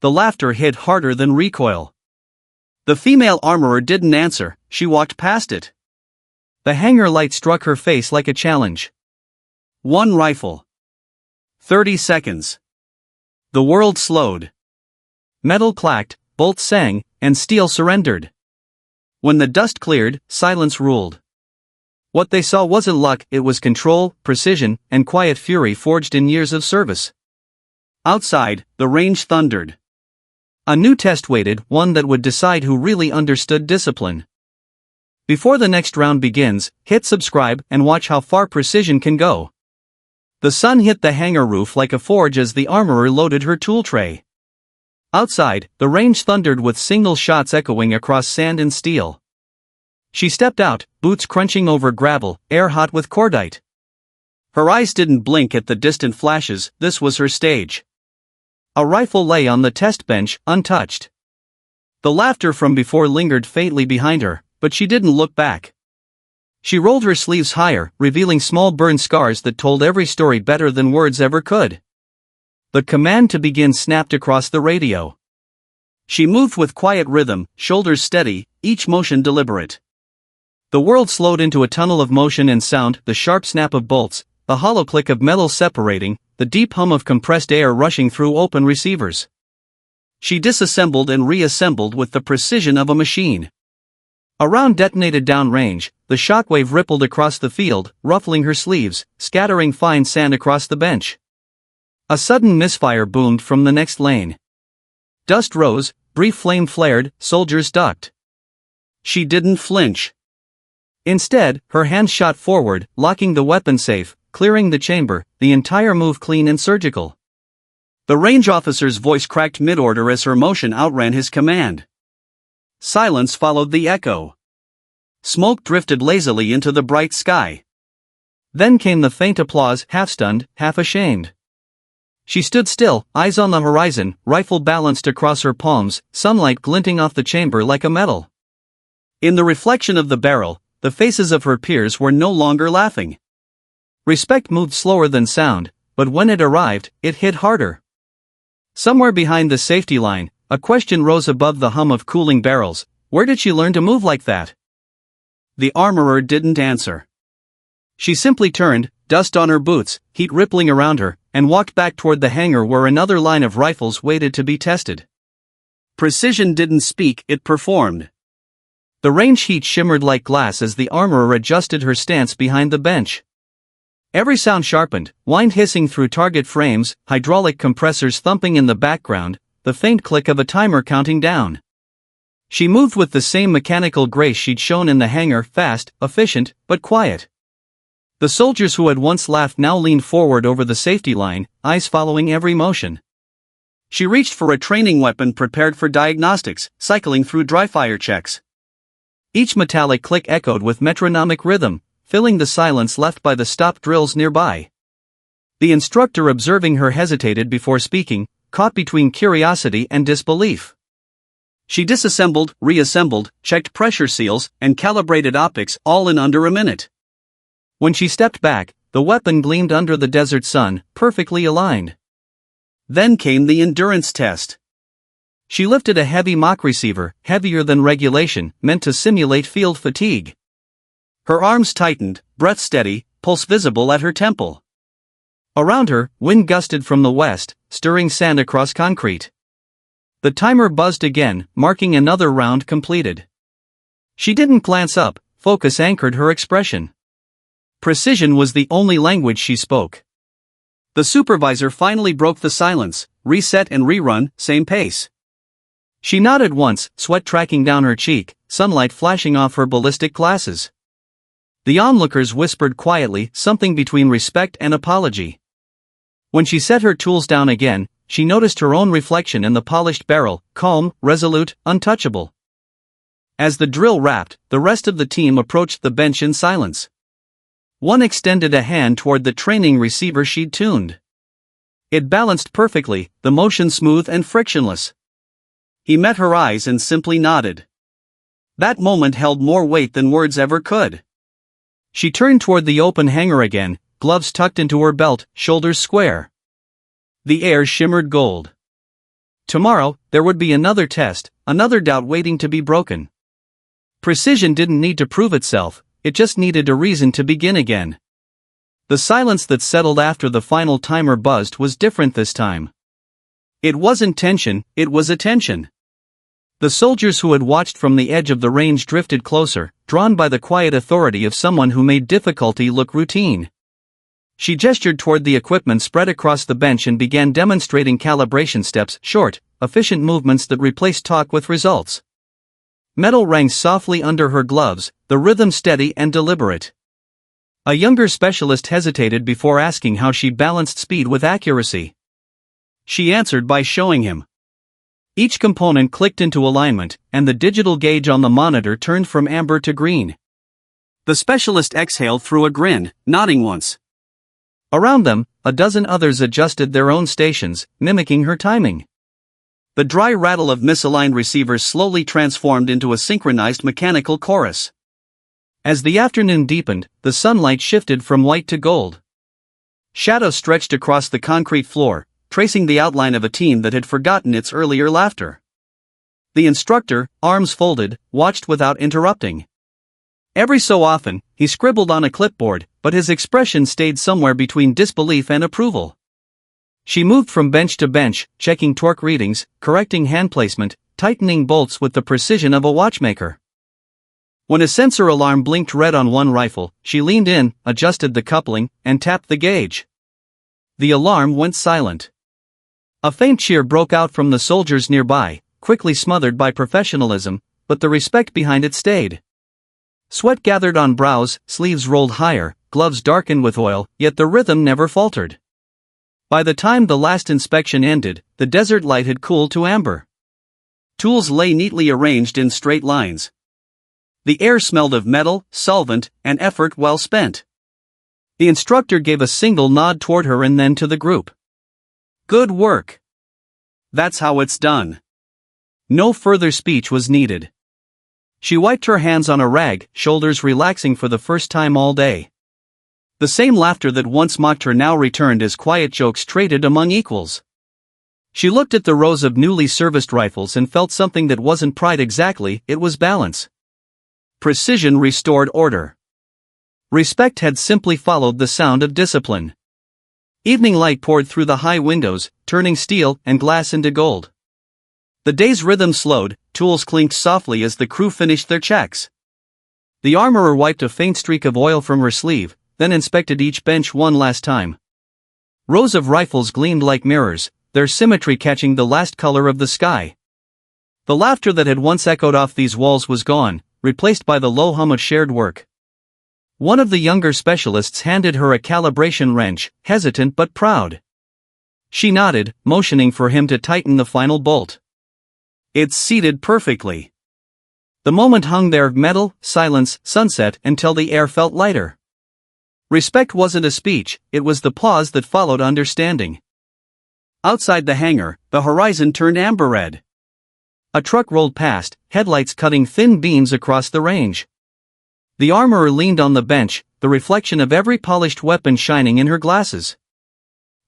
The laughter hit harder than recoil. The female armorer didn't answer, she walked past it. The hanger light struck her face like a challenge. 1 rifle. 30 seconds. The world slowed. Metal clacked, bolts sang, and steel surrendered. When the dust cleared, silence ruled. What they saw wasn't luck, it was control, precision, and quiet fury forged in years of service. Outside, the range thundered. A new test waited, one that would decide who really understood discipline. Before the next round begins, hit subscribe and watch how far precision can go. The sun hit the hangar roof like a forge as the armorer loaded her tool tray. Outside, the range thundered with single shots echoing across sand and steel. She stepped out, boots crunching over gravel, air hot with cordite. Her eyes didn't blink at the distant flashes, this was her stage. A rifle lay on the test bench, untouched. The laughter from before lingered faintly behind her, but she didn't look back. She rolled her sleeves higher, revealing small burn scars that told every story better than words ever could. The command to begin snapped across the radio. She moved with quiet rhythm, shoulders steady, each motion deliberate. The world slowed into a tunnel of motion and sound, the sharp snap of bolts, the hollow click of metal separating, the deep hum of compressed air rushing through open receivers. She disassembled and reassembled with the precision of a machine. A round detonated downrange, the shockwave rippled across the field, ruffling her sleeves, scattering fine sand across the bench. A sudden misfire boomed from the next lane. Dust rose, brief flame flared, soldiers ducked. She didn't flinch. Instead, her hands shot forward, locking the weapon safe, clearing the chamber, the entire move clean and surgical. The range officer's voice cracked mid-order as her motion outran his command. Silence followed the echo. Smoke drifted lazily into the bright sky. Then came the faint applause, half-stunned, half-ashamed. She stood still, eyes on the horizon, rifle balanced across her palms, sunlight glinting off the chamber like a medal. In the reflection of the barrel, the faces of her peers were no longer laughing. Respect moved slower than sound, but when it arrived, it hit harder. Somewhere behind the safety line, a question rose above the hum of cooling barrels: where did she learn to move like that? The armorer didn't answer. She simply turned, dust on her boots, heat rippling around her, and walked back toward the hangar where another line of rifles waited to be tested. Precision didn't speak, it performed. The range heat shimmered like glass as the armorer adjusted her stance behind the bench. Every sound sharpened, wind hissing through target frames, hydraulic compressors thumping in the background, the faint click of a timer counting down. She moved with the same mechanical grace she'd shown in the hangar, fast, efficient, but quiet. The soldiers who had once laughed now leaned forward over the safety line, eyes following every motion. She reached for a training weapon prepared for diagnostics, cycling through dry-fire checks. Each metallic click echoed with metronomic rhythm, filling the silence left by the stop drills nearby. The instructor observing her hesitated before speaking, caught between curiosity and disbelief. She disassembled, reassembled, checked pressure seals, and calibrated optics all in under a minute. When she stepped back, the weapon gleamed under the desert sun, perfectly aligned. Then came the endurance test. She lifted a heavy mock receiver, heavier than regulation, meant to simulate field fatigue. Her arms tightened, breath steady, pulse visible at her temple. Around her, wind gusted from the west, stirring sand across concrete. The timer buzzed again, marking another round completed. She didn't glance up, focus anchored her expression. Precision was the only language she spoke. The supervisor finally broke the silence, reset and rerun, same pace. She nodded once, sweat tracking down her cheek, sunlight flashing off her ballistic glasses. The onlookers whispered quietly, something between respect and apology. When she set her tools down again, she noticed her own reflection in the polished barrel, calm, resolute, untouchable. As the drill wrapped, the rest of the team approached the bench in silence. One extended a hand toward the training receiver she'd tuned. It balanced perfectly, the motion smooth and frictionless. He met her eyes and simply nodded. That moment held more weight than words ever could. She turned toward the open hangar again, gloves tucked into her belt, shoulders square. The air shimmered gold. Tomorrow, there would be another test, another doubt waiting to be broken. Precision didn't need to prove itself, it just needed a reason to begin again. The silence that settled after the final timer buzzed was different this time. It wasn't tension, it was attention. The soldiers who had watched from the edge of the range drifted closer, drawn by the quiet authority of someone who made difficulty look routine. She gestured toward the equipment spread across the bench and began demonstrating calibration steps, short, efficient movements that replaced talk with results. Metal rang softly under her gloves, the rhythm steady and deliberate. A younger specialist hesitated before asking how she balanced speed with accuracy. She answered by showing him. Each component clicked into alignment, and the digital gauge on the monitor turned from amber to green. The specialist exhaled through a grin, nodding once. Around them, a dozen others adjusted their own stations, mimicking her timing. The dry rattle of misaligned receivers slowly transformed into a synchronized mechanical chorus. As the afternoon deepened, the sunlight shifted from white to gold. Shadows stretched across the concrete floor, tracing the outline of a team that had forgotten its earlier laughter. The instructor, arms folded, watched without interrupting. Every so often, he scribbled on a clipboard, but his expression stayed somewhere between disbelief and approval. She moved from bench to bench, checking torque readings, correcting hand placement, tightening bolts with the precision of a watchmaker. When a sensor alarm blinked red on one rifle, she leaned in, adjusted the coupling, and tapped the gauge. The alarm went silent. A faint cheer broke out from the soldiers nearby, quickly smothered by professionalism, but the respect behind it stayed. Sweat gathered on brows, sleeves rolled higher, gloves darkened with oil, yet the rhythm never faltered. By the time the last inspection ended, the desert light had cooled to amber. Tools lay neatly arranged in straight lines. The air smelled of metal, solvent, and effort well spent. The instructor gave a single nod toward her and then to the group. Good work. That's how it's done. No further speech was needed. She wiped her hands on a rag, shoulders relaxing for the first time all day. The same laughter that once mocked her now returned as quiet jokes traded among equals. She looked at the rows of newly serviced rifles and felt something that wasn't pride exactly, it was balance. Precision restored order. Respect had simply followed the sound of discipline. Evening light poured through the high windows, turning steel and glass into gold. The day's rhythm slowed, tools clinked softly as the crew finished their checks. The armorer wiped a faint streak of oil from her sleeve, then inspected each bench one last time. Rows of rifles gleamed like mirrors, their symmetry catching the last color of the sky. The laughter that had once echoed off these walls was gone, replaced by the low hum of shared work. One of the younger specialists handed her a calibration wrench, hesitant but proud. She nodded, motioning for him to tighten the final bolt. It's seated perfectly. The moment hung there, metal, silence, sunset, until the air felt lighter. Respect wasn't a speech, it was the pause that followed understanding. Outside the hangar, the horizon turned amber red. A truck rolled past, headlights cutting thin beams across the range. The armorer leaned on the bench, the reflection of every polished weapon shining in her glasses.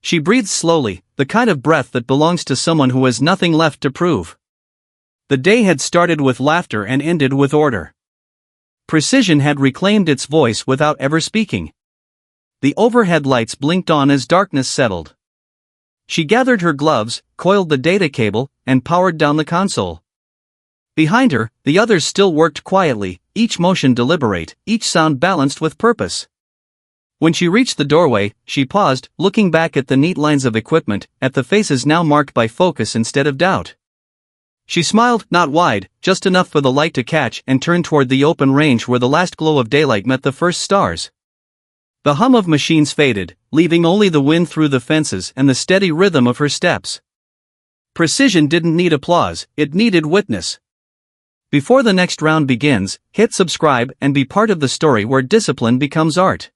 She breathed slowly, the kind of breath that belongs to someone who has nothing left to prove. The day had started with laughter and ended with order. Precision had reclaimed its voice without ever speaking. The overhead lights blinked on as darkness settled. She gathered her gloves, coiled the data cable, and powered down the console. Behind her, the others still worked quietly, each motion deliberate, each sound balanced with purpose. When she reached the doorway, she paused, looking back at the neat lines of equipment, at the faces now marked by focus instead of doubt. She smiled, not wide, just enough for the light to catch, and turned toward the open range where the last glow of daylight met the first stars. The hum of machines faded, leaving only the wind through the fences and the steady rhythm of her steps. Precision didn't need applause, it needed witness. Before the next round begins, hit subscribe and be part of the story where discipline becomes art.